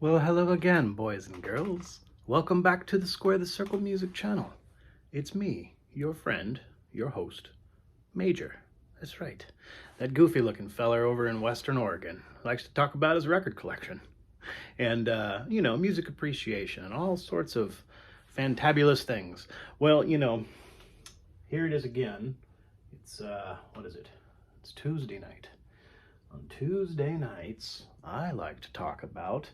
Well, hello again, boys and girls. Welcome back to the Square the Circle Music channel. It's me, your friend, your host, Major. That's right. That goofy looking feller over in Western Oregon likes to talk about his record collection and, music appreciation and all sorts of fantabulous things. Well, here it is again. It's, what is it? It's Tuesday night. On Tuesday nights, I like to talk about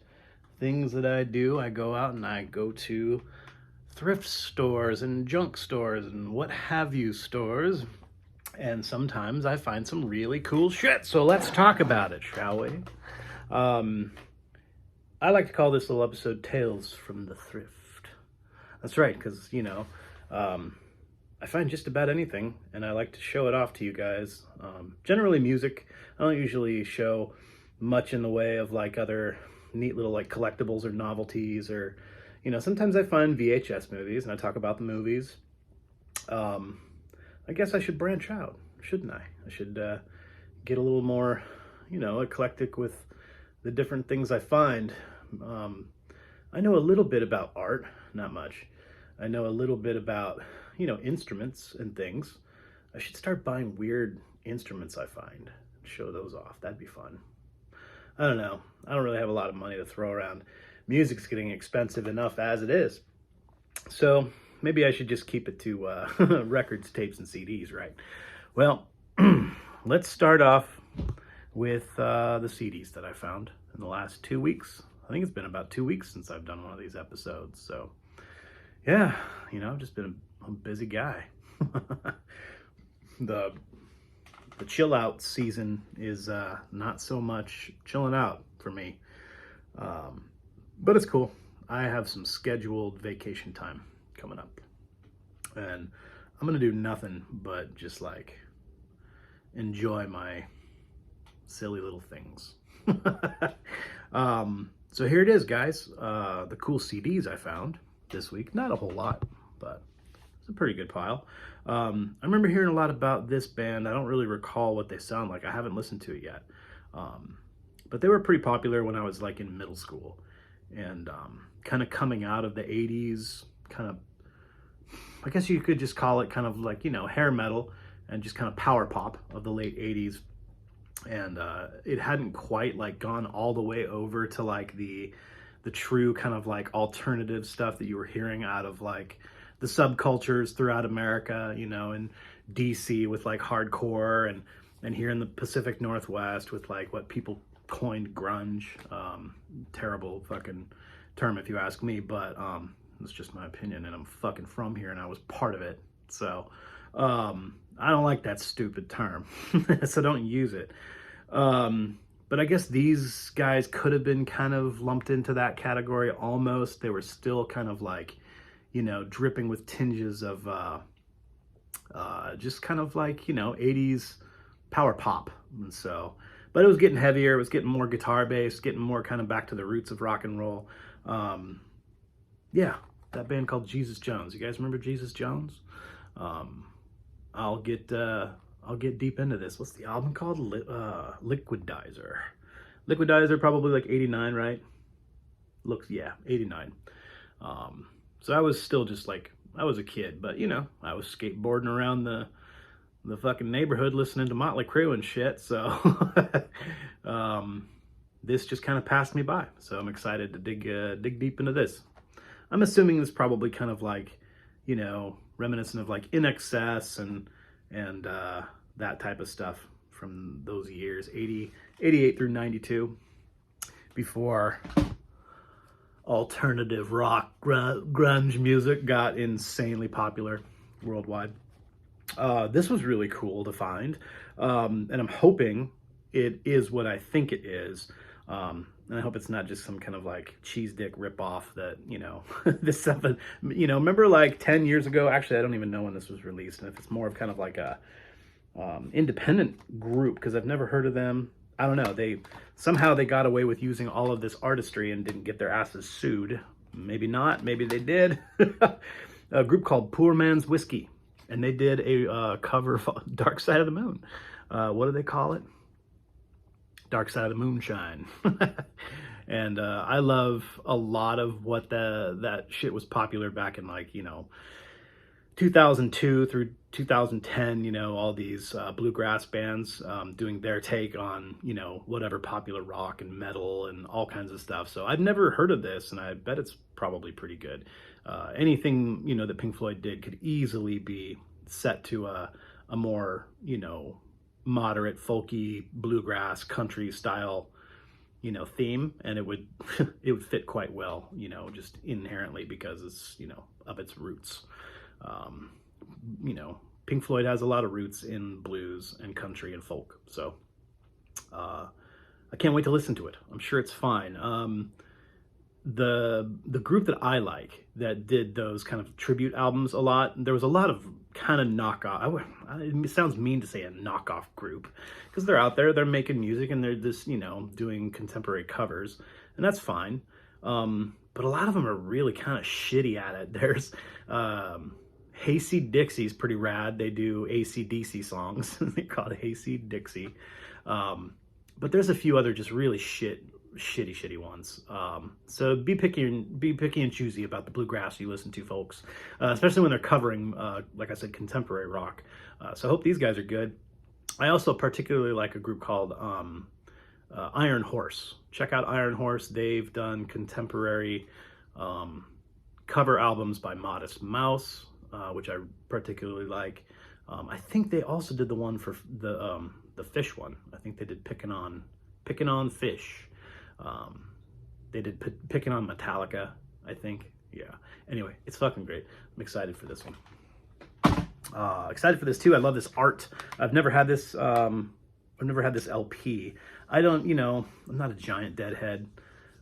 things that I do. I go out and I go to thrift stores and junk stores and what have you stores. And sometimes I find some really cool shit. So let's talk about it, shall we? I like to call this little episode Tales from the Thrift. That's right, because, I find just about anything and I like to show it off to you guys. Generally music. I don't usually show much in the way of like other neat little like collectibles or novelties, or sometimes I find VHS movies and I talk about the movies. I guess I should branch out, shouldn't I? I should get a little more eclectic with the different things I find. I know a little bit about art, not much. I know a little bit about instruments and things. I should start buying weird instruments I find, show those off. That'd be fun. I don't know. I don't really have a lot of money to throw around. Music's getting expensive enough as it is. So maybe I should just keep it to records, tapes, and CDs, right? Well, let's start off with the CDs that I found in the last 2 weeks. I think it's been about 2 weeks since I've done one of these episodes. So yeah, I've just been a busy guy. The chill out season is not so much chilling out for me, but it's cool. I have some scheduled vacation time coming up and I'm gonna do nothing but just like enjoy my silly little things. So here it is, guys. The cool CDs I found this week. Not a whole lot, but it's a pretty good pile. I remember hearing a lot about this band. I don't really recall what they sound like. I haven't listened to it yet. But they were pretty popular when I was like in middle school and kind of coming out of the 80s, kind of, I guess you could just call it kind of like, hair metal and just kind of power pop of the late 80s. And it hadn't quite like gone all the way over to like the true kind of like alternative stuff that you were hearing out of like the subcultures throughout America, in DC with like hardcore and here in the Pacific Northwest with like what people coined grunge. Terrible fucking term if you ask me, but it's just my opinion and I'm fucking from here and I was part of it. So I don't like that stupid term, so don't use it. But I guess these guys could have been kind of lumped into that category almost. They were still kind of like, dripping with tinges of just kind of like, 80s power pop. And so, but it was getting heavier. It was getting more guitar based, getting more kind of back to the roots of rock and roll. Yeah, that band called Jesus Jones. You guys remember Jesus Jones? I'll get deep into this. What's the album called? Liquidizer. Liquidizer, probably like 89, right? Looks, yeah, 89. So I was still just like, I was a kid, but I was skateboarding around the fucking neighborhood listening to Motley Crue and shit. So this just kind of passed me by. So I'm excited to dig deep into this. I'm assuming this probably kind of like, reminiscent of like In Excess and that type of stuff from those years, 88 through 92. before alternative rock, grunge music got insanely popular worldwide. This was really cool to find, and I'm hoping it is what I think it is. And I hope it's not just some kind of like cheese dick ripoff that, you know, this stuff, you know, remember like 10 years ago, actually, I don't even know when this was released. And if it's more of kind of like a independent group, because I've never heard of them. I don't know. Somehow they got away with using all of this artistry and didn't get their asses sued. Maybe not. Maybe they did. A group called Poor Man's Whiskey. And they did a cover of Dark Side of the Moon. What do they call it? Dark Side of the Moonshine. And I love a lot of what that shit was popular back in, like, you know, 2002 through 2010, you know, all these bluegrass bands doing their take on, you know, whatever popular rock and metal and all kinds of stuff. So I've never heard of this, and I bet it's probably pretty good. Anything, you know, that Pink Floyd did could easily be set to a more, you know, moderate, folky, bluegrass, country style, you know, theme, and it would it would fit quite well, you know, just inherently because it's, you know, of its roots. You know, Pink Floyd has a lot of roots in blues and country and folk, so I can't wait to listen to it. I'm sure it's fine. The group that I like that did those kind of tribute albums a lot, there was a lot of kind of knockoff. It sounds mean to say a knockoff group, because they're out there, they're making music, and they're just, you know, doing contemporary covers, and that's fine. But a lot of them are really kind of shitty at it. There's Hayseed Dixie's pretty rad. They do AC/DC songs. They call it Hayseed Dixie. But there's a few other just really shitty ones. So be picky and choosy about the bluegrass you listen to, folks, especially when they're covering, like I said, contemporary rock. So I hope these guys are good. I also particularly like a group called Iron Horse. Check out Iron Horse. They've done contemporary cover albums by Modest Mouse, which I particularly like. I think they also did the one for the Fish one. I think they did Pickin' on Fish. They did Pickin' on Metallica, I think. Yeah. Anyway, it's fucking great. I'm excited for this one. Excited for this too. I love this art. I've never had this LP. I don't, you know, I'm not a giant Deadhead.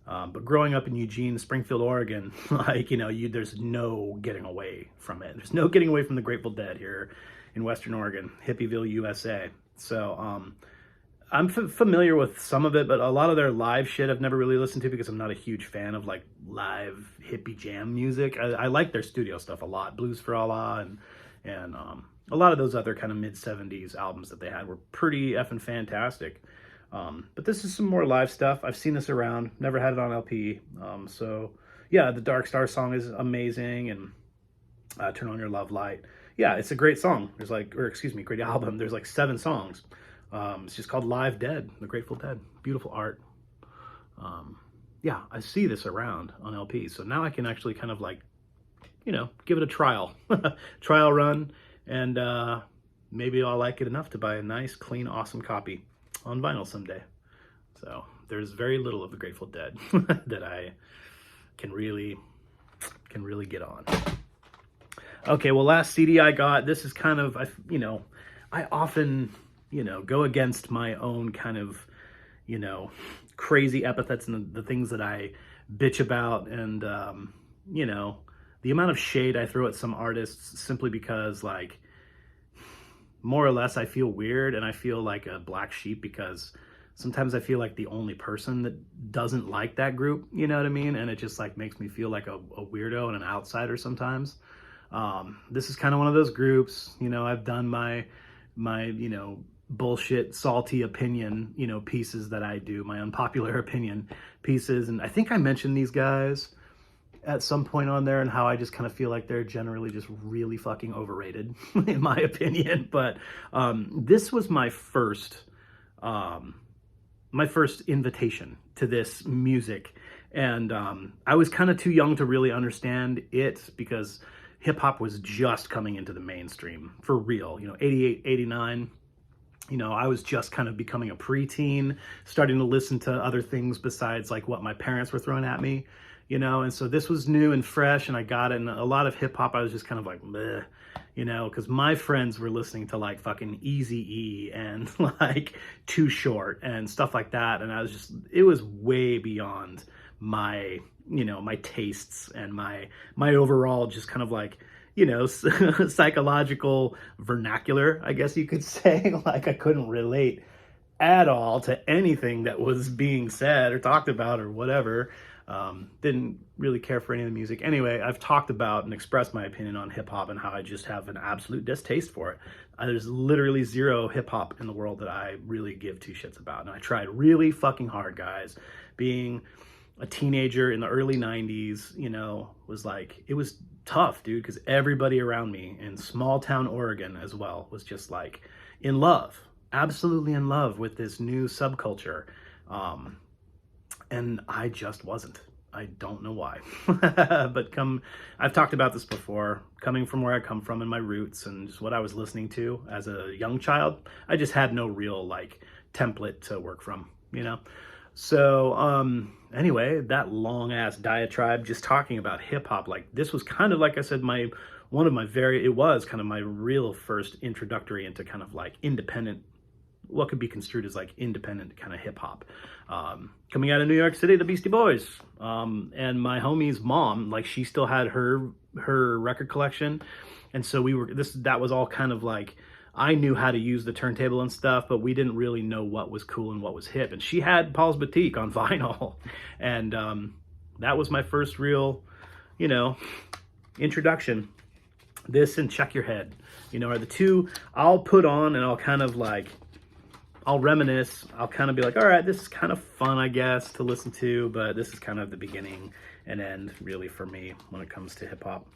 But growing up in Eugene, Springfield, Oregon, like, you know, there's no getting away from it. There's no getting away from the Grateful Dead here in Western Oregon, Hippieville, USA. So, I'm familiar with some of it, but a lot of their live shit I've never really listened to because I'm not a huge fan of like live hippie jam music. I like their studio stuff a lot. Blues for Allah and a lot of those other kind of mid-70s albums that they had were pretty effing fantastic. But this is some more live stuff. I've seen this around, never had it on LP. So yeah, the Dark Star song is amazing, and Turn On Your Love Light. Yeah, it's a great song. Great album. There's like 7 songs. It's just called Live Dead, the Grateful Dead. Beautiful art. Yeah, I see this around on LP. So now I can actually kind of like, you know, give it a trial run, and maybe I'll like it enough to buy a nice, clean, awesome copy on vinyl someday. So there's very little of the Grateful Dead that I can really get on. Okay, well, last CD I got, this is kind of, you know, I often, you know, go against my own kind of, you know, crazy epithets and the things that I bitch about, and you know, the amount of shade I throw at some artists simply because, like, more or less I feel weird and I feel like a black sheep, because sometimes I feel like the only person that doesn't like that group, you know what I mean? And it just like makes me feel like a weirdo and an outsider sometimes. This is kind of one of those groups, you know. I've done my, you know, bullshit, salty opinion, you know, pieces that I do, my unpopular opinion pieces. And I think I mentioned these guys at some point on there, and how I just kind of feel like they're generally just really fucking overrated in my opinion. But this was my first invitation to this music, and I was kind of too young to really understand it, because hip hop was just coming into the mainstream for real, you know, 88, 89. You know, I was just kind of becoming a preteen, starting to listen to other things besides like what my parents were throwing at me, you know, and so this was new and fresh and I got it. And a lot of hip hop, I was just kind of like, bleh, you know, because my friends were listening to like fucking Easy E and like Too Short and stuff like that. And I was just, it was way beyond my, you know, my tastes and my overall just kind of like, you know, psychological vernacular, I guess you could say. Like I couldn't relate at all to anything that was being said or talked about or whatever. Didn't really care for any of the music. Anyway, I've talked about and expressed my opinion on hip hop and how I just have an absolute distaste for it. There's literally zero hip hop in the world that I really give two shits about. And I tried really fucking hard, guys. Being a teenager in the early 90s, you know, was like, it was tough, dude, because everybody around me in small town Oregon as well was just like in love, absolutely in love with this new subculture. And I just wasn't. I don't know why. But I've talked about this before, coming from where I come from and my roots and just what I was listening to as a young child, I just had no real like template to work from, you know? So anyway, that long ass diatribe just talking about hip hop, like this was kind of, like I said, it was kind of my real first introductory into kind of like independent, what could be construed as like independent kind of hip hop. Coming out of New York City, the Beastie Boys. And my homie's mom, like she still had her record collection. And so that was all kind of like, I knew how to use the turntable and stuff, but we didn't really know what was cool and what was hip. And she had Paul's Boutique on vinyl. And that was my first real, you know, introduction. This and Check Your Head, you know, are the two I'll put on and I'll kind of like, I'll reminisce. I'll kind of be like, all right, this is kind of fun, I guess, to listen to, but this is kind of the beginning and end, really, for me when it comes to hip hop.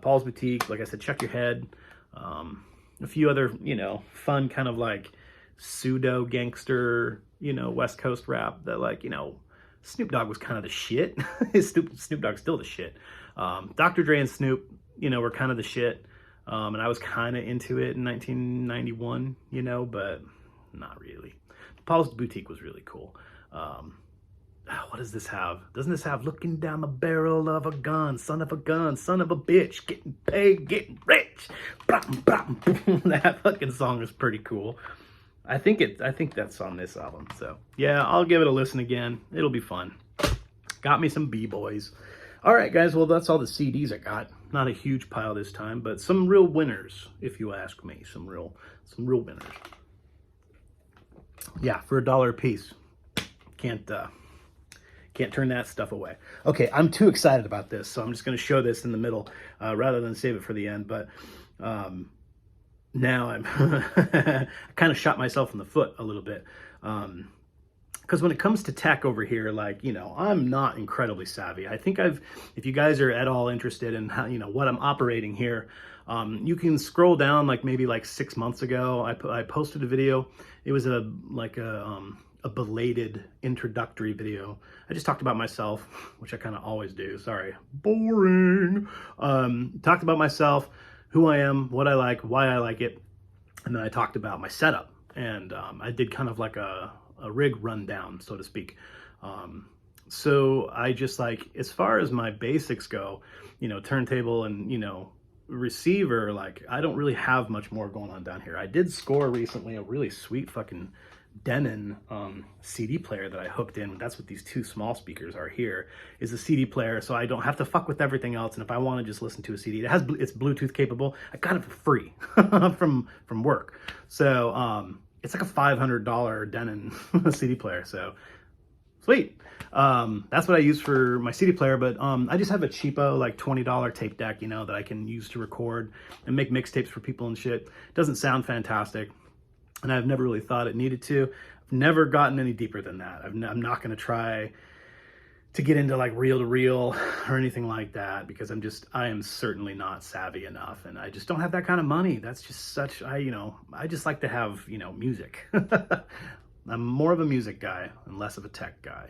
Paul's Boutique, like I said, Check Your Head. A few other, you know, fun kind of like pseudo gangster, you know, West Coast rap that, like, you know, Snoop Dogg was kind of the shit. Snoop Dogg's still the shit. Dr. Dre and Snoop, you know, were kind of the shit. And I was kind of into it in 1991, you know, but not really. Paul's Boutique was really cool. What does this have? Doesn't this have looking down the barrel of a gun, son of a bitch, getting paid, getting rich. That fucking song is pretty cool. I think that's on this album. So yeah, I'll give it a listen again. It'll be fun. Got me some B-boys. All right, guys. Well, that's all the CDs I got. Not a huge pile this time, but some real winners, if you ask me. Some real winners. Yeah, for $1 a piece. Can't turn that stuff away. Okay, I'm too excited about this, so I'm just going to show this in the middle rather than save it for the end. But now I'm I kind of shot myself in the foot a little bit. Because when it comes to tech over here, like, you know, I'm not incredibly savvy. I think if you guys are at all interested in how, you know, what I'm operating here, you can scroll down like maybe like 6 months ago. I posted a video. It was a belated introductory video. I just talked about myself, which I kind of always do. Sorry, boring. Talked about myself, who I am, what I like, why I like it, and then I talked about my setup. And I did kind of like a rig rundown, so to speak. So I just like, as far as my basics go, you know, turntable and, you know, receiver, like I don't really have much more going on down here. I did score recently a really sweet fucking Denon CD player that I hooked in. That's what these two small speakers are here, is a CD player, so I don't have to fuck with everything else. And if I want to just listen to a CD, it's Bluetooth capable. I got it for free from work. So it's like a $500 Denon CD player. So sweet. That's what I use for my CD player, but I just have a cheapo, like $20 tape deck, you know, that I can use to record and make mixtapes for people and shit. It doesn't sound fantastic, and I've never really thought it needed to. I've never gotten any deeper than that. I'm not going to try to get into like reel-to-reel or anything like that, because I am certainly not savvy enough, and I just don't have that kind of money. That's just I just like to have, you know, music. I'm more of a music guy and less of a tech guy.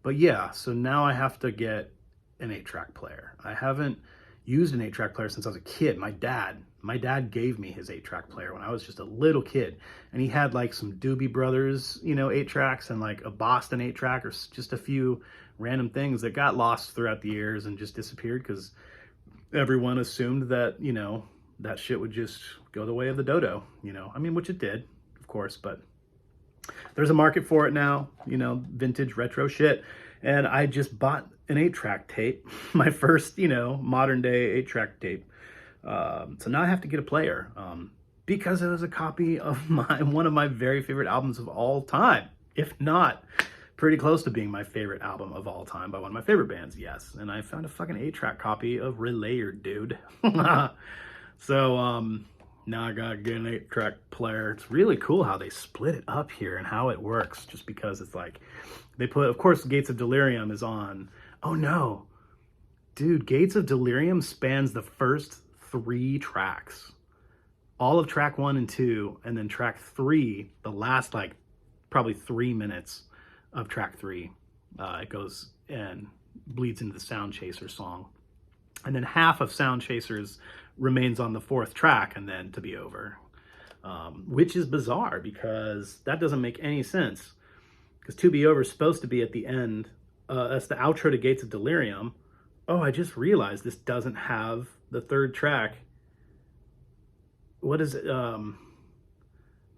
But yeah, so now I have to get an 8-track player. I haven't used an 8-track player since I was a kid. My dad gave me his 8-track player when I was just a little kid, and he had like some Doobie Brothers, 8-tracks, and like a Boston 8-track, or just a few random things that got lost throughout the years and just disappeared because everyone assumed that, that shit would just go the way of the dodo, I mean, which it did, of course, but there's a market for it now, vintage retro shit. And I just bought an 8-track tape, my first, modern day 8-track tape. So now I have to get a player, because it was a copy of one of my very favorite albums of all time, if not pretty close to being my favorite album of all time by one of my favorite bands, yes. And I found a fucking 8-track copy of Relayer, dude. So now I gotta get an 8-track player. It's really cool how they split it up here and how it works, just because it's like they put, of course, Gates of Delirium is on. Oh no, dude, Gates of Delirium spans the first 3 tracks, all of track 1 and 2, and then track 3, the last like probably 3 minutes of track 3, it goes and bleeds into the Sound Chaser song, and then half of Sound Chasers remains on the 4th track, and then To Be Over, which is bizarre because that doesn't make any sense, because To Be Over is supposed to be at the end. That's the outro to Gates of Delirium. Oh, I just realized this doesn't have the 3rd track. What is it? Do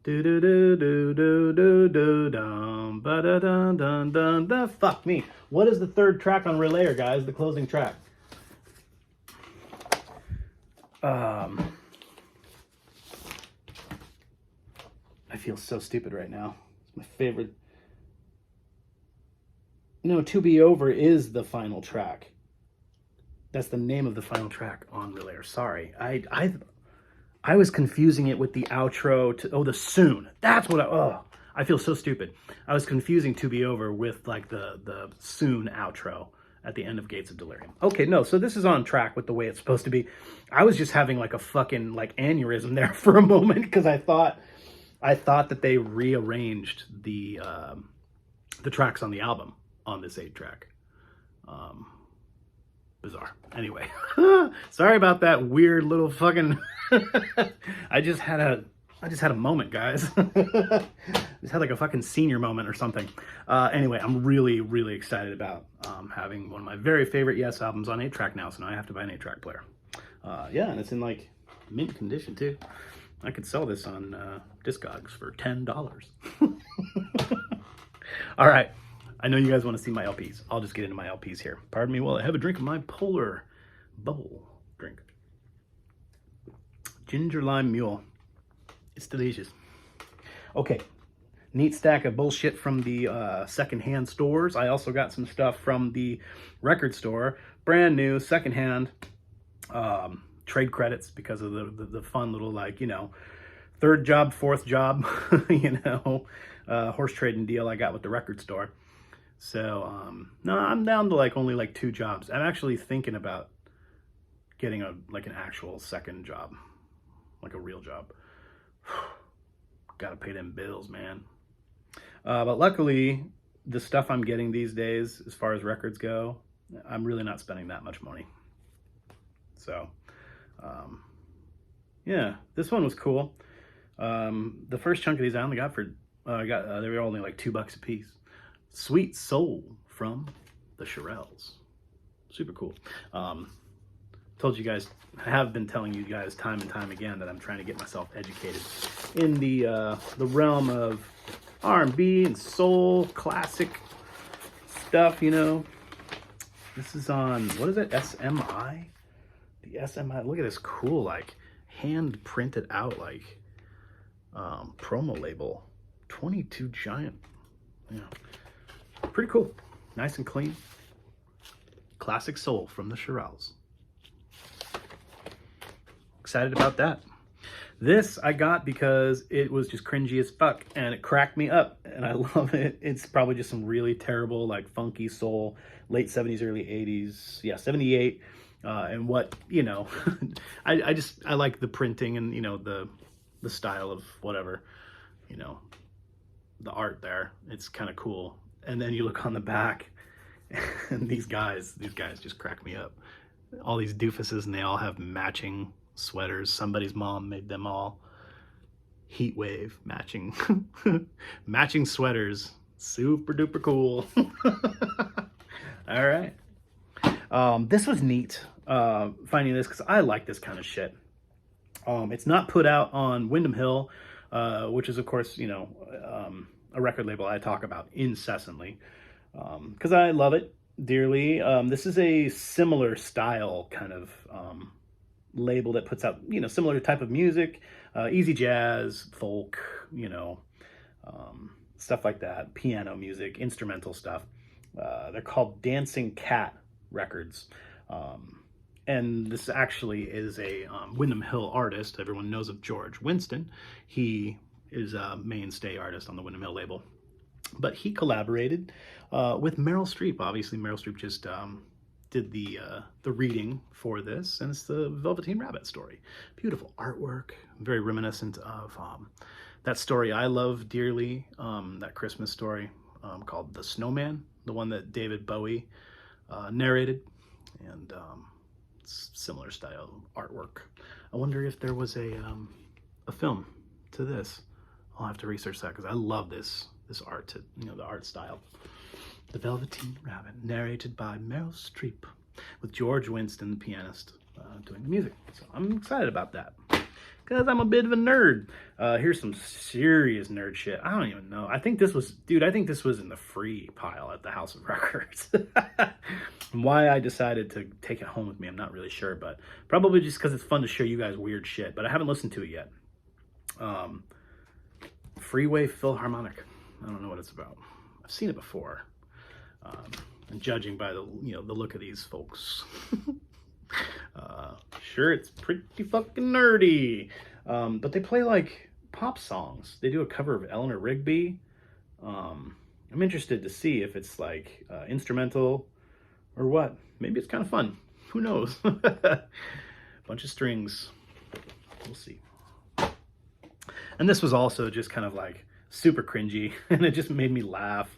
do do do do do do dum ba da dun dun dun da. Fuck me. What is the 3rd track on Relayer, guys? The closing track. I feel so stupid right now. It's my favorite. No, To Be Over is the final track. That's the name of the final track on Relayer. Sorry, I was confusing it with the outro to, the Soon. That's what I feel so stupid. I was confusing To Be Over with like the Soon outro at the end of Gates of Delirium. Okay, no, so this is on track with the way it's supposed to be. I was just having like a fucking like aneurysm there for a moment, because I thought that they rearranged the tracks on the album on this 8-track. Bizarre. Anyway, sorry about that weird little fucking. I just had a moment, guys. Just had like a fucking senior moment or something. Anyway, I'm really, really excited about having one of my very favorite Yes albums on 8-track now. So now I have to buy an 8-track player. Yeah, and it's in like mint condition too. I could sell this on Discogs for $10. All right. I know you guys want to see my LPs. I'll just get into my LPs here. Pardon me while I have a drink of my Polar Bubble drink. Ginger Lime Mule. It's delicious. Okay. Neat stack of bullshit from the secondhand stores. I also got some stuff from the record store. Brand new, secondhand. Trade credits because of the fun little, like, 3rd job, 4th job, horse trading deal I got with the record store. So, no, I'm down to like only like 2 jobs. I'm actually thinking about getting an actual 2nd job, like a real job. Gotta pay them bills, man. But luckily, the stuff I'm getting these days, as far as records go, I'm really not spending that much money. So, yeah, this one was cool. The first chunk of these I only got for, they were only like $2 a piece. Sweet Soul from the Shirelles. Super cool. Told you guys, I have been telling you guys time and time again that I'm trying to get myself educated in the realm of R&B and soul, classic stuff, This is on, what is it, SMI? The SMI, look at this cool, like, hand printed out, like, promo label. 22 giant, pretty cool. Nice and clean. Classic soul from the Shirelles. Excited about that. This I got because it was just cringy as fuck and it cracked me up and I love it. It's probably just some really terrible, like, funky soul, late 70s, early 80s. Yeah, 78. And what, I like the printing and, the style of whatever, the art there. It's kind of cool. And then you look on the back and these guys just crack me up. all these doofuses, and they all have matching sweaters. Somebody's mom made them all heat wave matching matching sweaters. Super duper cool. All right. This was neat, finding this, because I like this kind of shit. It's not put out on Windham Hill, which is, of course, you know, a record label I talk about incessantly, because I love it dearly. This is a similar style kind of label that puts out, you know, similar type of music, easy jazz, folk, you know, stuff like that, piano music, instrumental stuff. They're called Dancing Cat Records. And this actually is a Windham Hill artist. Everyone knows of George Winston. He is a mainstay artist on the Windham Hill label. But he collaborated with Meryl Streep. Obviously, Meryl Streep just did the reading for this, and it's the Velveteen Rabbit story. Beautiful artwork, very reminiscent of that story I love dearly, that Christmas story called The Snowman, the one that David Bowie narrated, and similar style artwork. I wonder if there was a film to this. I'll have to research that, because I love this art, you know, the art style. The Velveteen Rabbit, narrated by Meryl Streep, with George Winston, the pianist, doing the music. So I'm excited about that, because I'm a bit of a nerd. Here's some serious nerd shit. I don't even know. I think this was in the free pile at the House of Records. Why I decided to take it home with me, I'm not really sure, but probably just because it's fun to show you guys weird shit, but I haven't listened to it yet. Freeway Philharmonic. I don't know what it's about. I've seen it before. And judging by the, you know, the look of these folks, sure, it's pretty fucking nerdy. But they play like pop songs. They do a cover of Eleanor Rigby. I'm interested to see if it's like instrumental or what. Maybe it's kind of fun. Who knows? Bunch of strings. We'll see. And this was also just kind of like super cringy, and it just made me laugh.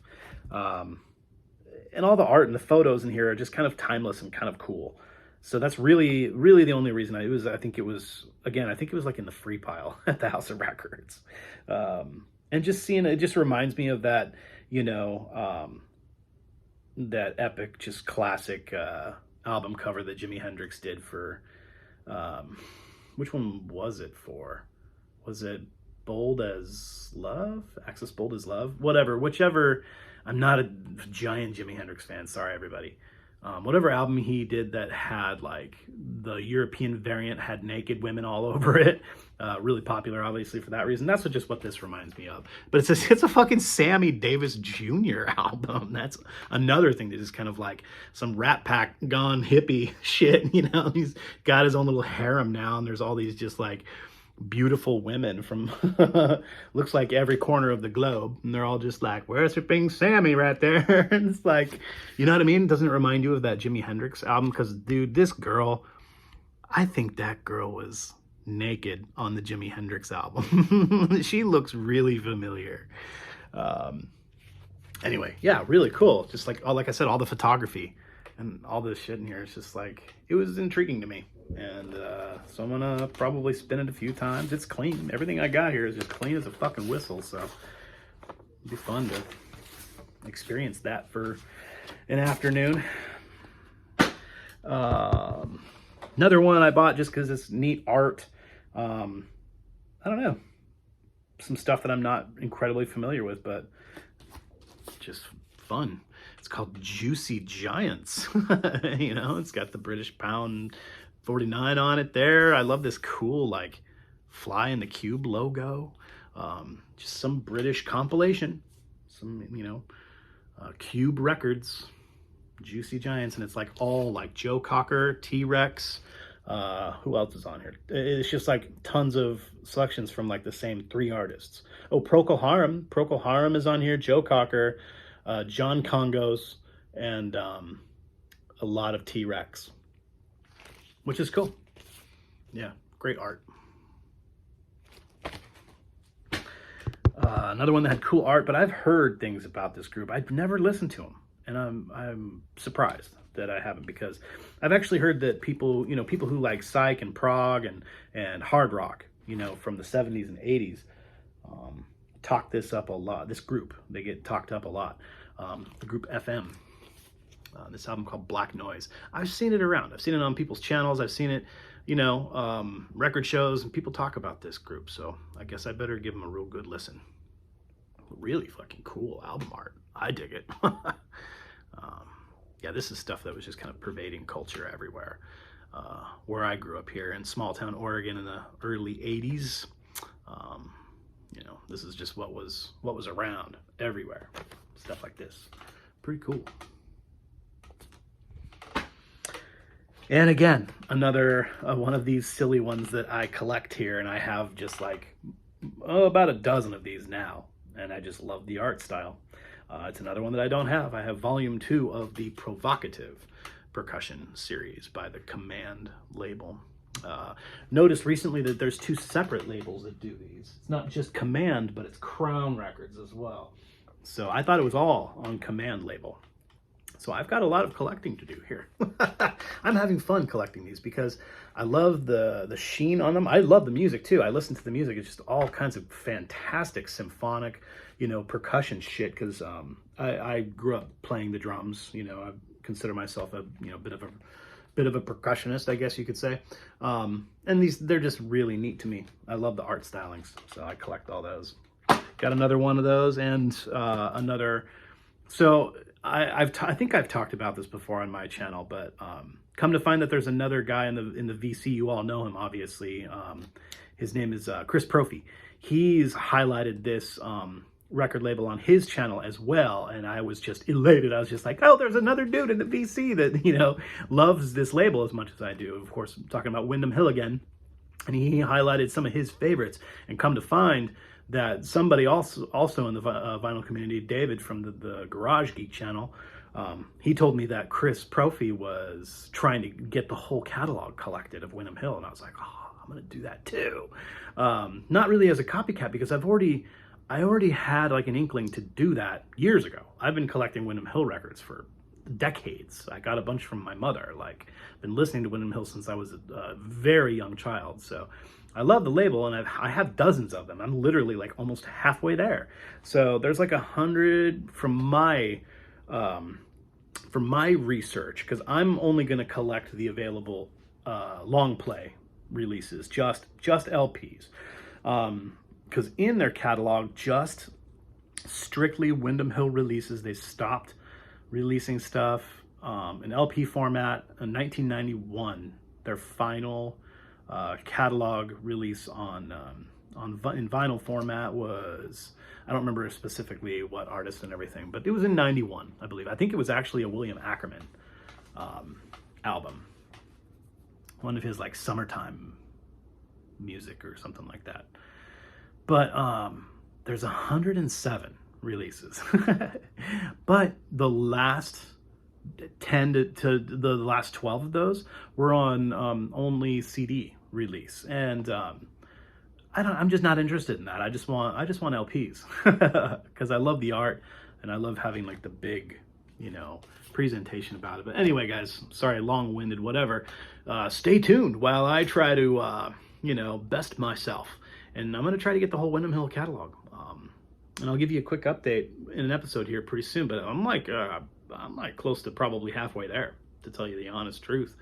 And all the art and the photos in here are just kind of timeless and kind of cool. So that's really, really the only reason I think it was like in the free pile at the House of Records. And just seeing it just reminds me of that, you know, that epic, just classic album cover that Jimi Hendrix did for, which one was it for? Was it Bold as Love? Axis Bold as Love? Whichever. I'm not a giant Jimi Hendrix fan. Sorry, everybody. Whatever album he did that had, like, the European variant had naked women all over it. Really popular, obviously, for that reason. That's what this reminds me of. But it's a fucking Sammy Davis Jr. album. That's another thing that is kind of like some Rat Pack gone hippie shit, you know? He's got his own little harem now, and there's all these just, like, beautiful women from looks like every corner of the globe, and they're all just like, where's Ripping Sammy right there? And it's like, you know what I mean? Doesn't it remind you of that Jimi Hendrix album? Because, dude, this girl, I think that girl was naked on the Jimi Hendrix album. She looks really familiar. Anyway, yeah, really cool. Just like I said, all the photography and all this shit in here, it's just like, it was intriguing to me. And so I'm gonna probably spin it a few times. It's clean. Everything I got here is just clean as a fucking whistle, so it'd be fun to experience that for an afternoon. Another one I bought just because it's neat art. I don't know, some stuff that I'm not incredibly familiar with, but just fun. It's called Juicy Giants. You know, it's got the British pound 49 on it there. I love this cool, like, Fly in the Cube logo. Just some British compilation. Some, you know, Cube Records. Juicy Giants. And it's like all like Joe Cocker, T-Rex. Who else is on here? It's just like tons of selections from like the same 3 artists. Oh, Procol Harum. Procol Harum is on here. Joe Cocker, John Congos, and a lot of T-Rex. Which is cool. Yeah, great art. Another one that had cool art, but I've heard things about this group. I've never listened to them. and I'm surprised that I haven't, because I've actually heard that people, people who like psych and prog and hard rock, from the 70s and 80s, talk this up a lot. This group, they get talked up a lot. The group FM, this album called Black Noise. I've seen it around. I've seen it on people's channels. I've seen it, record shows, and people talk about this group. So I guess I better give them a real good listen. Really fucking cool album art. I dig it. Yeah, this is stuff that was just kind of pervading culture everywhere. Where I grew up here in small town Oregon in the early 80s, this is just what was around everywhere. Stuff like this. Pretty cool. And again, another one of these silly ones that I collect here, and I have just like about a dozen of these now, and I just love the art style. It's another one that I don't have. I have volume 2 of the Provocative percussion series by the Command label. Noticed recently that there's 2 separate labels that do these. It's not just Command, but it's Crown Records as well. So I thought it was all on Command label. So I've got a lot of collecting to do here. I'm having fun collecting these because I love the sheen on them. I love the music too. I listen to the music. It's just all kinds of fantastic symphonic, percussion shit, because I grew up playing the drums. I consider myself a bit of a percussionist, I guess you could say. And they're just really neat to me. I love the art stylings, so I collect all those. Got another one of those, and another. So I think I've talked about this before on my channel, but come to find that there's another guy in the VC. You all know him, obviously. His name is Chris Profi. He's highlighted this record label on his channel as well, and I was just elated. I was just like, oh, there's another dude in the VC that loves this label as much as I do. Of course, I'm talking about Windham Hill again, and he highlighted some of his favorites, and come to find that somebody also in the vinyl community, David from the Garage Geek channel, he told me that Chris Profi was trying to get the whole catalog collected of Windham Hill, and I was like, oh, I'm gonna do that too. Not really as a copycat, because I already had like an inkling to do that years ago. I've been collecting Windham Hill records for decades. I got a bunch from my mother. Like, been listening to Windham Hill since I was a very young child. So I love the label, and I have dozens of them. I'm literally like almost halfway there. So there's like 100 from my research, because I'm only going to collect the available long play releases, just LPs. Because in their catalog, just strictly Windham Hill releases. They stopped releasing stuff in LP format in 1991. Their final catalog release in vinyl format was, I don't remember specifically what artist and everything, but it was in 91, I believe. I think it was actually a William Ackerman album, one of his like summertime music or something like that. But there's 107 releases. But the last 10 to the last 12 of those were on only CD release. And I'm just not interested in that. I just want LPs, because I love the art and I love having like the big, presentation about it. But anyway, guys, sorry, long-winded, whatever. Stay tuned while I try to, best myself. And I'm going to try to get the whole Windham Hill catalog. And I'll give you a quick update in an episode here pretty soon. But I'm like close to probably halfway there, to tell you the honest truth.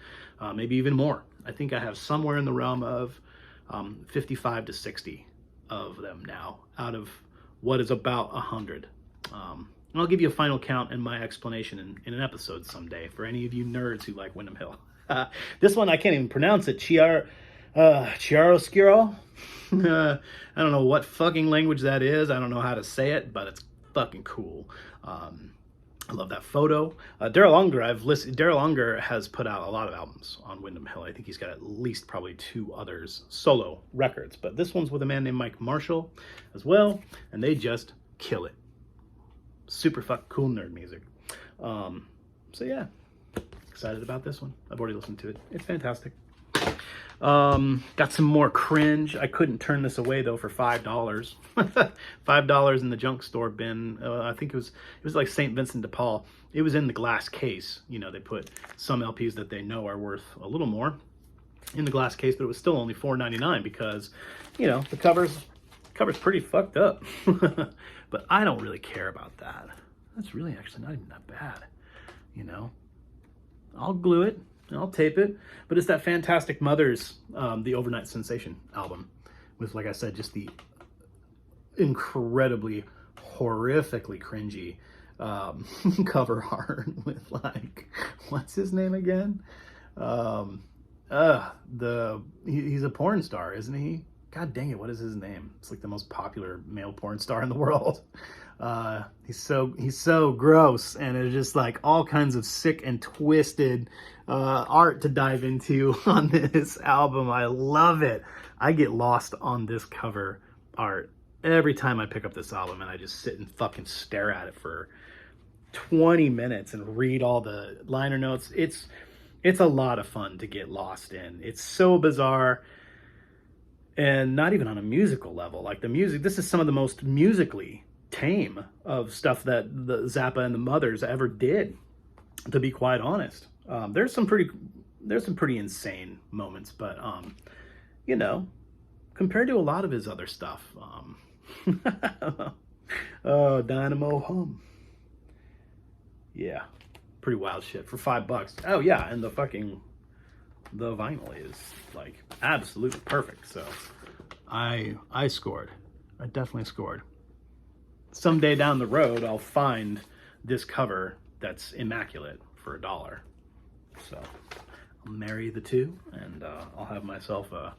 Maybe even more. I think I have somewhere in the realm of 55 to 60 of them now, out of what is about 100. And I'll give you a final count and my explanation in an episode someday for any of you nerds who like Windham Hill. This one, I can't even pronounce it. Chiaroscuro. I don't know what fucking language that is. I don't know how to say it, but it's fucking cool. I love that photo. Daryl Unger has put out a lot of albums on Windham Hill. I think he's got at least probably 2 others solo records, but this one's with a man named Mike Marshall as well, and they just kill it. Super fucking cool nerd music. So yeah, excited about this one. I've already listened to it. It's fantastic. Got some more cringe. I couldn't turn this away though for $5. $5 in the junk store bin. I think it was like St. Vincent de Paul. It was in the glass case. You know, they put some LPs that they know are worth a little more in the glass case, but it was still only $4.99 because, you know, the cover's pretty fucked up. But I don't really care about that. That's really actually not even that bad, you know. I'll glue it and I'll tape it, but it's that Fantastic Mothers, the Overnight Sensation album, with, like I said, just the incredibly, horrifically cringy cover art with, like, what's his name again? He's a porn star, isn't he? God dang it, what is his name? It's like the most popular male porn star in the world. He's so gross, and it's just like all kinds of sick and twisted art to dive into on this album. I love it. I get lost on this cover art every time I pick up this album, and I just sit and fucking stare at it for 20 minutes and read all the liner notes. It's a lot of fun to get lost in. It's so bizarre. And not even on a musical level. Like the music, this is some of the most musically tame of stuff that the Zappa and the Mothers ever did, to be quite honest. There's some pretty insane moments, but you know, compared to a lot of his other stuff, oh, Dynamo Hum, yeah, pretty wild shit for $5. Oh yeah, and the vinyl is like absolutely perfect. So I scored. I definitely scored. Someday down the road, I'll find this cover that's immaculate for $1. So I'll marry the two, and I'll have myself a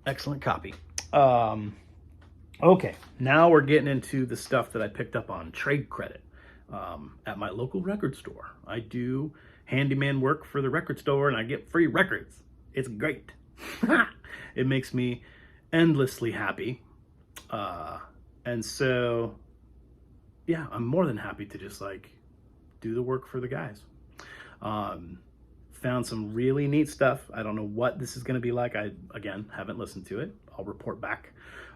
excellent copy. Okay, now we're getting into the stuff that I picked up on trade credit at my local record store. I do handyman work for the record store, and I get free records. It's great. It makes me endlessly happy. And so, yeah, I'm more than happy to just like do the work for the guys. Found some really neat stuff. I don't know what this is going to be like. I, again, haven't listened to it. I'll report back.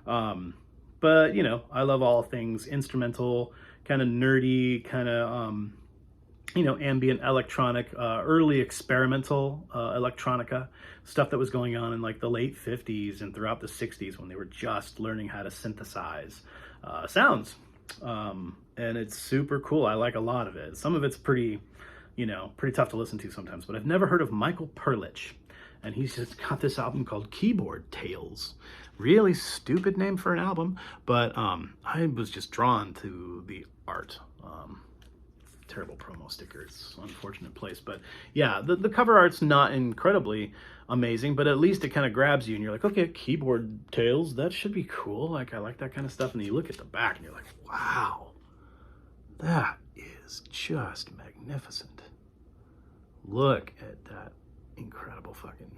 But, you know, I love all things instrumental, kind of nerdy, kind of, you know, ambient electronic, early experimental electronica, stuff that was going on in like the late 50s and throughout the 60s when they were just learning how to synthesize sounds. And it's super cool. I like a lot of it. Some of it's pretty, you know, pretty tough to listen to sometimes, but I've never heard of Michael Perlich. And he's just got this album called Keyboard Tales. Really stupid name for an album, but I was just drawn to the art. Terrible promo stickers, unfortunate place, but yeah, the cover art's not incredibly amazing, but at least it kind of grabs you and you're like, okay, Keyboard Tales, that should be cool. Like, I like that kind of stuff. And then you look at the back and you're like, wow, that is just magnificent. Look at that incredible fucking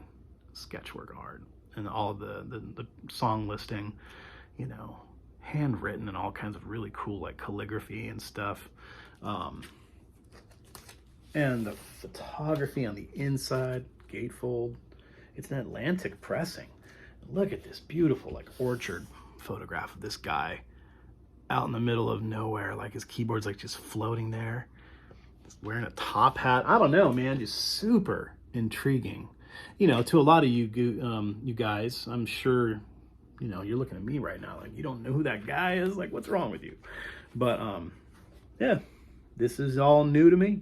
sketchwork art and all the song listing, you know, handwritten and all kinds of really cool like calligraphy and stuff. And the photography on the inside, gatefold, it's an Atlantic pressing. Look at this beautiful like orchard photograph of this guy out in the middle of nowhere, like his keyboard's like just floating there. He's wearing a top hat. I don't know, man, just super intriguing. You know, to a lot of you guys, I'm sure, you know, you're looking at me right now like, you don't know who that guy is? Like, what's wrong with you? But yeah, this is all new to me.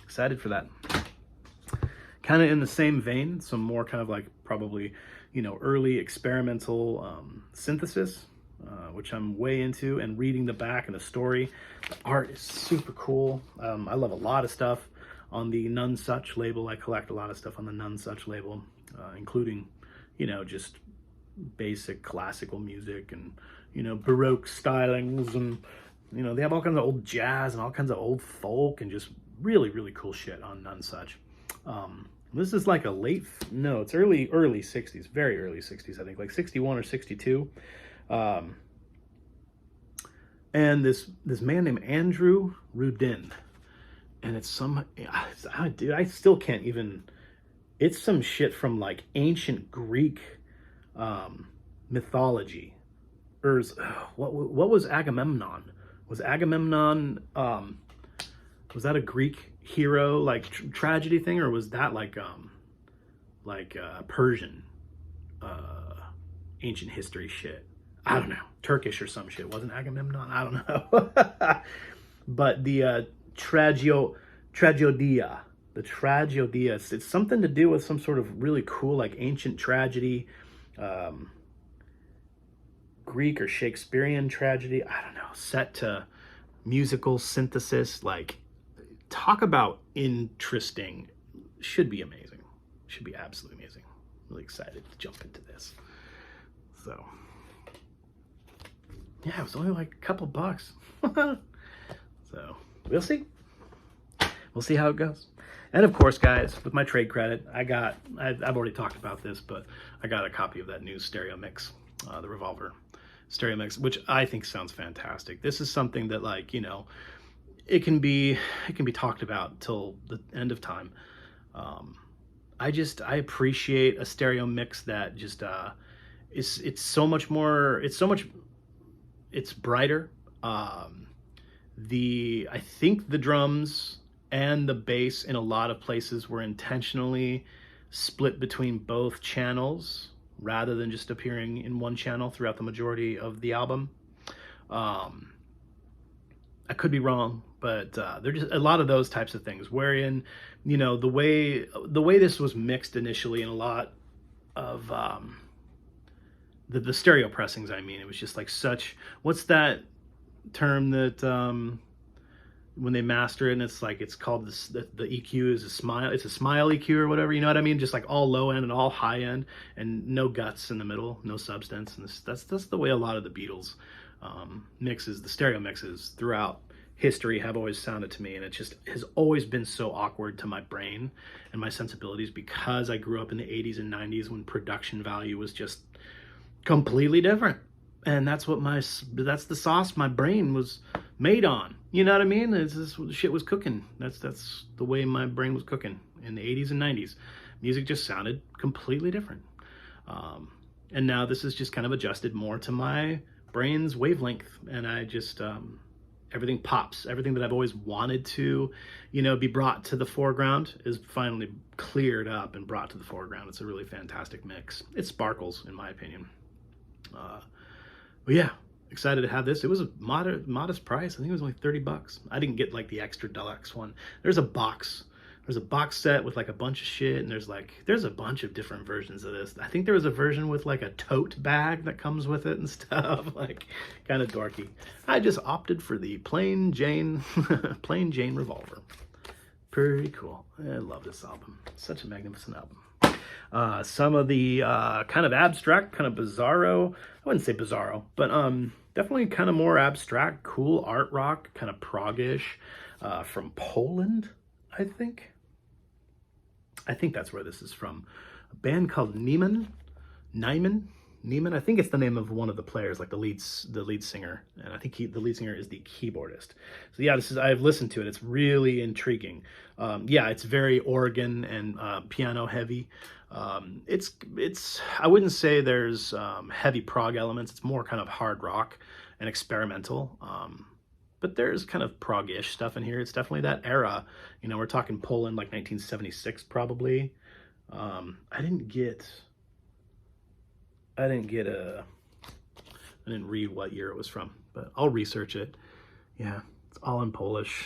Excited for that. Kind of in the same vein, some more kind of like probably, you know, early experimental synthesis, which I'm way into, and reading the back and the story. The art is super cool. I love a lot of stuff on the None Such label. I collect a lot of stuff on the None Such label, including, you know, just basic classical music and, you know, Baroque stylings, and, you know, they have all kinds of old jazz and all kinds of old folk and just really, really cool shit on None Such. This is like a it's early 60s, very early 60s, I think, like 61 or 62. And this man named Andrew Rudin, and it's some, dude, I still can't even, it's some shit from like ancient Greek mythology. Or what was Agamemnon? Was Agamemnon, was that a Greek hero, like tragedy thing, or was that like Persian ancient history shit? I don't know, Turkish or some shit. Wasn't Agamemnon? I don't know. But the tragedia, it's something to do with some sort of really cool like ancient tragedy, Greek or Shakespearean tragedy. I don't know, set to musical synthesis. Like, talk about interesting. Should be amazing. Should be absolutely amazing. Really excited to jump into this. So yeah, it was only like a couple bucks. So we'll see. We'll see how it goes. And of course, guys, with my trade credit, I've already talked about this, but I got a copy of that new stereo mix, the Revolver stereo mix, which I think sounds fantastic. This is something that, like, you know, it can be talked about till the end of time. I appreciate a stereo mix that just it's so much more, it's brighter. I think the drums and the bass in a lot of places were intentionally split between both channels rather than just appearing in one channel throughout the majority of the album. I could be wrong, but they're just a lot of those types of things wherein, you know, the way this was mixed initially in a lot of the stereo pressings, I mean, it was just like what's that term that when they master it and it's like, it's called the EQ is a smile EQ or whatever, you know what I mean? Just like all low end and all high end and no guts in the middle, no substance. And that's the way a lot of the Beatles mixes, the stereo mixes throughout history have always sounded to me. And it just has always been so awkward to my brain and my sensibilities because I grew up in the 80s and 90s when production value was just completely different. And that's the sauce my brain was made on. You know what I mean? It's just, shit was cooking. That's the way my brain was cooking in the 80s and 90s. Music just sounded completely different. And now this is just kind of adjusted more to my brain's wavelength. And I just, everything pops. Everything that I've always wanted to, you know, be brought to the foreground is finally cleared up and brought to the foreground. It's a really fantastic mix. It sparkles, in my opinion. But yeah, excited to have this. It was a modest price. I think it was only $30. I didn't get like the extra deluxe one. There's a box set with like a bunch of shit, and there's a bunch of different versions of this. I think there was a version with like a tote bag that comes with it and stuff, like kind of dorky. I just opted for the plain Jane Revolver. Pretty cool. I love this album. Such a magnificent album. Some of the kind of abstract, kind of bizarro, I wouldn't say bizarro, but definitely kind of more abstract, cool art rock, kind of prog-ish, from Poland, I think. I think that's where this is from. A band called Niemann. I think it's the name of one of the players, like the lead singer, and I think the lead singer is the keyboardist. So yeah, I've listened to it. It's really intriguing. Yeah, it's very organ and piano heavy. It's I wouldn't say there's heavy prog elements. It's more kind of hard rock and experimental. But there's kind of prog-ish stuff in here. It's definitely that era. You know, we're talking Poland, like 1976 probably. I didn't read what year it was from, but I'll research it. Yeah, it's all in Polish.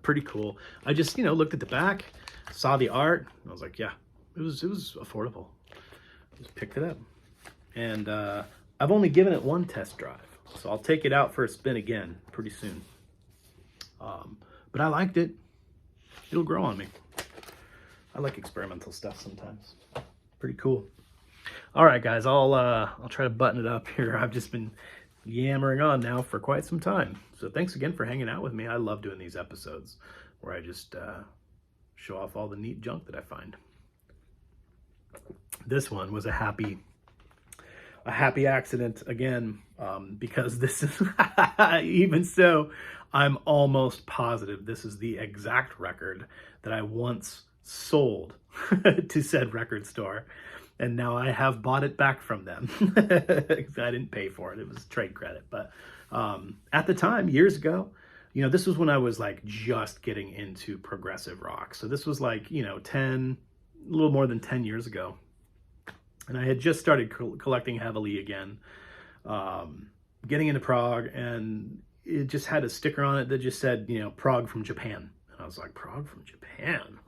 Pretty cool. I just, you know, looked at the back, saw the art, and I was like, yeah, it was affordable. Just picked it up. And I've only given it one test drive, so I'll take it out for a spin again pretty soon. But I liked it. It'll grow on me. I like experimental stuff sometimes. Pretty cool. All right, guys, I'll try to button it up here. I've just been yammering on now for quite some time. So thanks again for hanging out with me. I love doing these episodes where I just show off all the neat junk that I find. This one was a happy a happy accident again, because this is, even so, I'm almost positive this is the exact record that I once sold to said record store. And now I have bought it back from them. I didn't pay for it. It was trade credit. But at the time, years ago, this was when I was like just getting into progressive rock. So this was like, a little more than 10 years ago. And I had just started collecting heavily again, getting into prog, and it just had a sticker on it that just said, prog from Japan. And I was like, prog from Japan?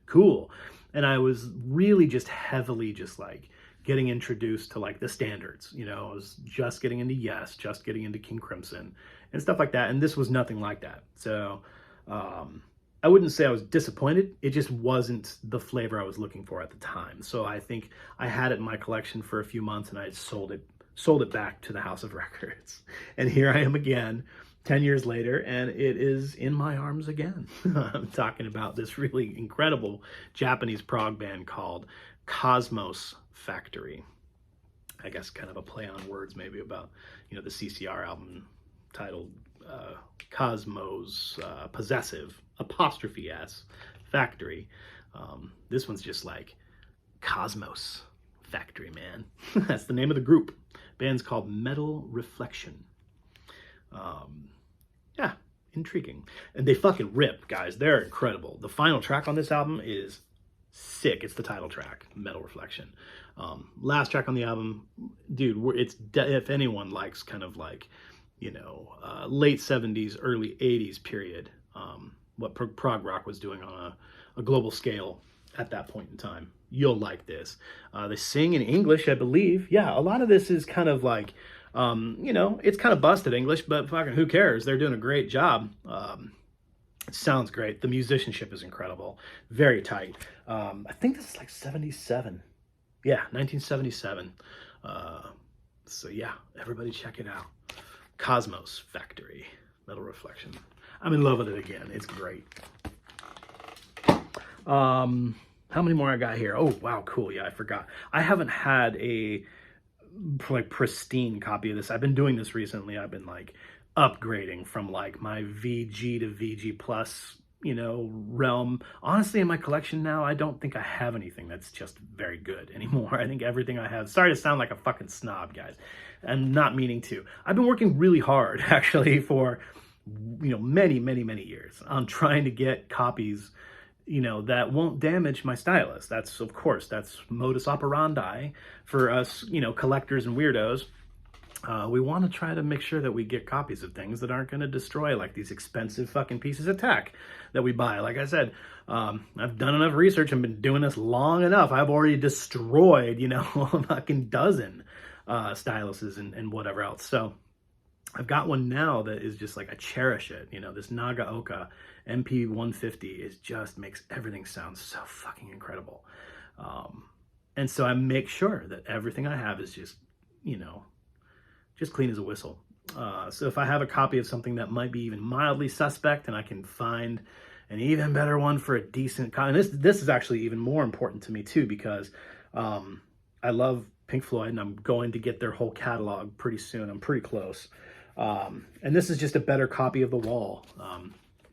Cool. And I was really just heavily just like getting introduced to like the standards. I was just getting into Yes, just getting into King Crimson and stuff like that. And this was nothing like that. So I wouldn't say I was disappointed. It just wasn't the flavor I was looking for at the time. So I think I had it in my collection for a few months, and I sold it back to the House of Records. And here I am again, 10 years later, and it is in my arms again. I'm talking about this really incredible Japanese prog band called Cosmos Factory. I guess kind of a play on words maybe about, the CCR album titled Cosmos Possessive apostrophe S Factory. This one's just like Cosmos Factory, man. That's the name of the group. Band's called Metal Reflection. Yeah, intriguing. And they fucking rip, guys. They're incredible. The final track on this album is sick. It's the title track, Metal Reflection. Last track on the album, dude, if anyone likes kind of like, late 70s, early 80s period, what prog rock was doing on a global scale at that point in time, you'll like this. They sing in English, I believe. Yeah, a lot of this is kind of like, it's kind of busted English, but fucking who cares? They're doing a great job. It sounds great. The musicianship is incredible. Very tight. I think this is like 77. Yeah, 1977. So yeah, everybody check it out. Cosmos Factory, Metal Reflection. I'm in love with it again. It's great. How many more I got here? Oh, wow, cool. Yeah, I forgot. I haven't had a like pristine copy of this. I've been doing this recently. I've been like upgrading from like my VG to VG plus, realm. Honestly, in my collection now, I don't think I have anything that's just very good anymore. I think everything I have, sorry to sound like a fucking snob, guys. I'm not meaning to. I've been working really hard actually for, many, many, many years on trying to get copies, that won't damage my stylus. That's, of course, that's modus operandi for us, collectors and weirdos. We want to try to make sure that we get copies of things that aren't going to destroy like these expensive fucking pieces of tech that we buy. Like I said, I've done enough research and been doing this long enough. I've already destroyed, a fucking dozen styluses and whatever else. So I've got one now that is just like, I cherish it. This Nagaoka MP150 just makes everything sound so fucking incredible. And so I make sure that everything I have is just, just clean as a whistle. So if I have a copy of something that might be even mildly suspect, and I can find an even better one for a decent copy. And this is actually even more important to me too, because I love Pink Floyd, and I'm going to get their whole catalog pretty soon. I'm pretty close. And this is just a better copy of The Wall,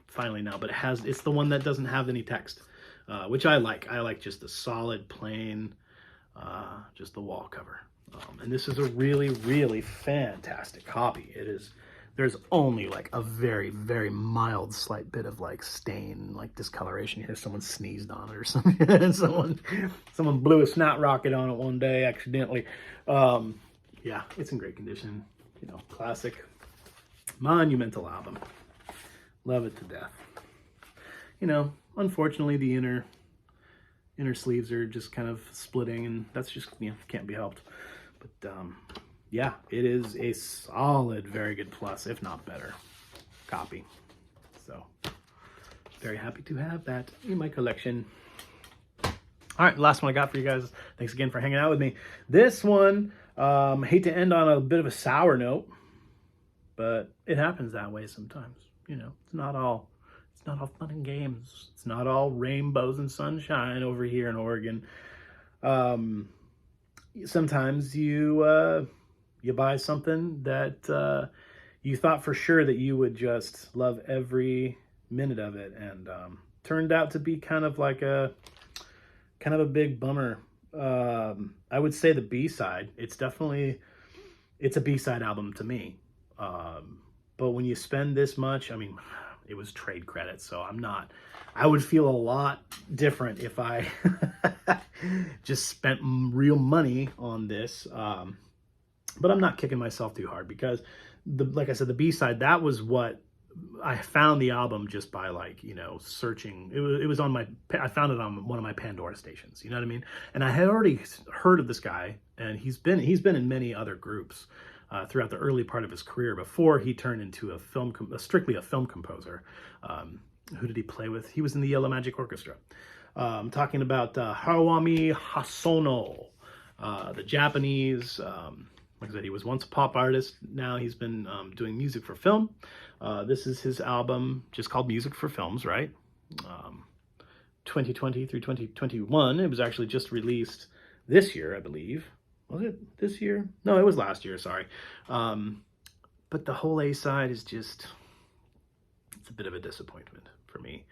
finally now, but it's the one that doesn't have any text, which I like. I like just the solid, plain, just the wall cover. And this is a really, really fantastic copy. There's only like a very, very mild slight bit of like stain, like discoloration here. Someone sneezed on it or something. someone blew a snot rocket on it one day accidentally. Yeah, it's in great condition. Classic, monumental album. Love it to death. Unfortunately, the inner sleeves are just kind of splitting, and that's just, can't be helped. But yeah, it is a solid, very good plus, if not better, copy. So very happy to have that in my collection. All right, last one I got for you guys. Thanks again for hanging out with me. This one, hate to end on a bit of a sour note, but it happens that way sometimes. It's not all fun and games. It's not all rainbows and sunshine over here in Oregon. sometimes you buy something that you thought for sure that you would just love every minute of it, and turned out to be kind of a big bummer. I would say the B side. It's a B side album to me. But when you spend this much, I mean, it was trade credit, so I'm not. I would feel a lot different if I just spent real money on this. But I'm not kicking myself too hard because, like I said, the B side, that was what I found the album just by searching. It was on I found it on one of my Pandora stations. You know what I mean? And I had already heard of this guy, and he's been in many other groups throughout the early part of his career before he turned into strictly a film composer. Who did he play with? He was in the Yellow Magic Orchestra. I'm talking about Harwami Hosono, the Japanese. Like I said, he was once a pop artist. Now he's been doing music for film. This is his album, just called Music for Films, right? 2020 through 2021. It was actually just released this year, I believe. Was it this year? No, it was last year, sorry. But the whole A side is just, it's a bit of a disappointment for me.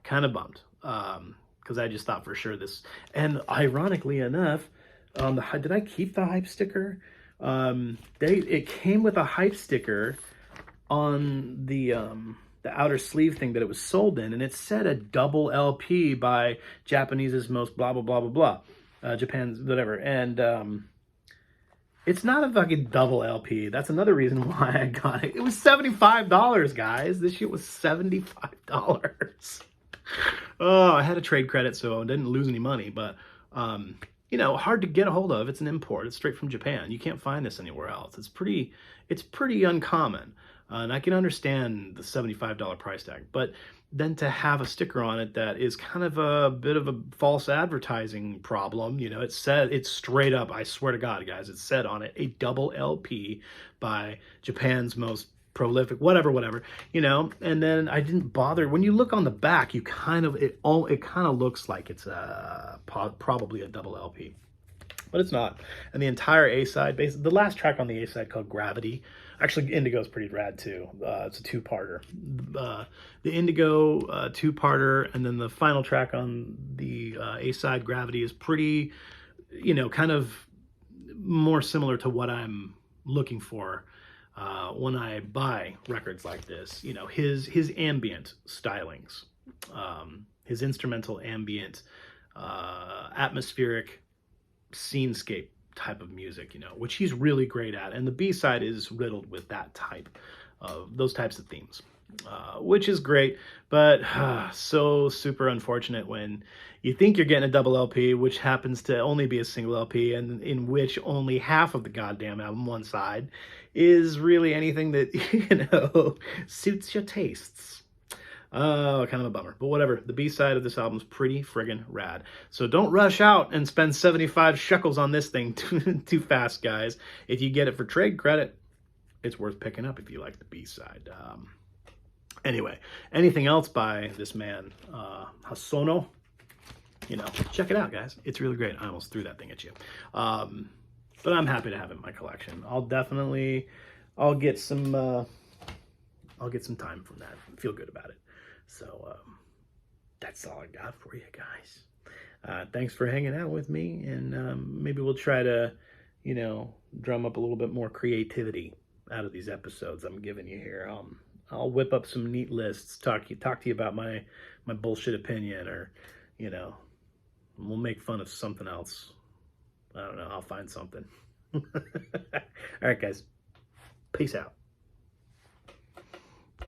Kind of bummed. Because I just thought for sure this, and ironically enough, did I keep the hype sticker? It came with a hype sticker on the outer sleeve thing that it was sold in, and it said a double LP by Japanese's most blah blah blah blah blah, Japan's whatever, and it's not a fucking double LP. That's another reason why I got it. It was $75, guys. This shit was $75. Oh, I had a trade credit, so I didn't lose any money, but hard to get a hold of. It's an import. It's straight from Japan. You can't find this anywhere else. It's pretty uncommon. And I can understand the $75 price tag, but then to have a sticker on it that is kind of a bit of a false advertising problem. It said, it's straight up, I swear to God, guys, it said on it, a double LP by Japan's most prolific, whatever, and then I didn't bother. When you look on the back, it kind of looks like it's probably a double LP, but it's not. And the entire A side, basically, the last track on the A side called Gravity, actually Indigo's pretty rad too. It's a two-parter. The Indigo two-parter, and then the final track on the A side, Gravity, is pretty, kind of more similar to what I'm looking for when I buy records like this. His ambient stylings, his instrumental ambient, atmospheric scenescape type of music, which he's really great at. And the B-side is riddled with those types of themes, which is great, but so super unfortunate when you think you're getting a double LP, which happens to only be a single LP, and in which only half of the goddamn album, one side, is really anything that, suits your tastes. Kind of a bummer, but whatever. The B-side of this album is pretty friggin' rad. So don't rush out and spend 75 shekels on this thing too fast, guys. If you get it for trade credit, it's worth picking up if you like the B-side. Anyway, anything else by this man, Hosono, check it out, guys. It's really great. I almost threw that thing at you. But I'm happy to have it in my collection. I'll get some time from that. Feel good about it. So that's all I got for you guys. Thanks for hanging out with me, and maybe we'll try to, drum up a little bit more creativity out of these episodes I'm giving you here. I'll whip up some neat lists, talk to you about my bullshit opinion, or, we'll make fun of something else. I don't know. I'll find something. All right, guys. Peace out.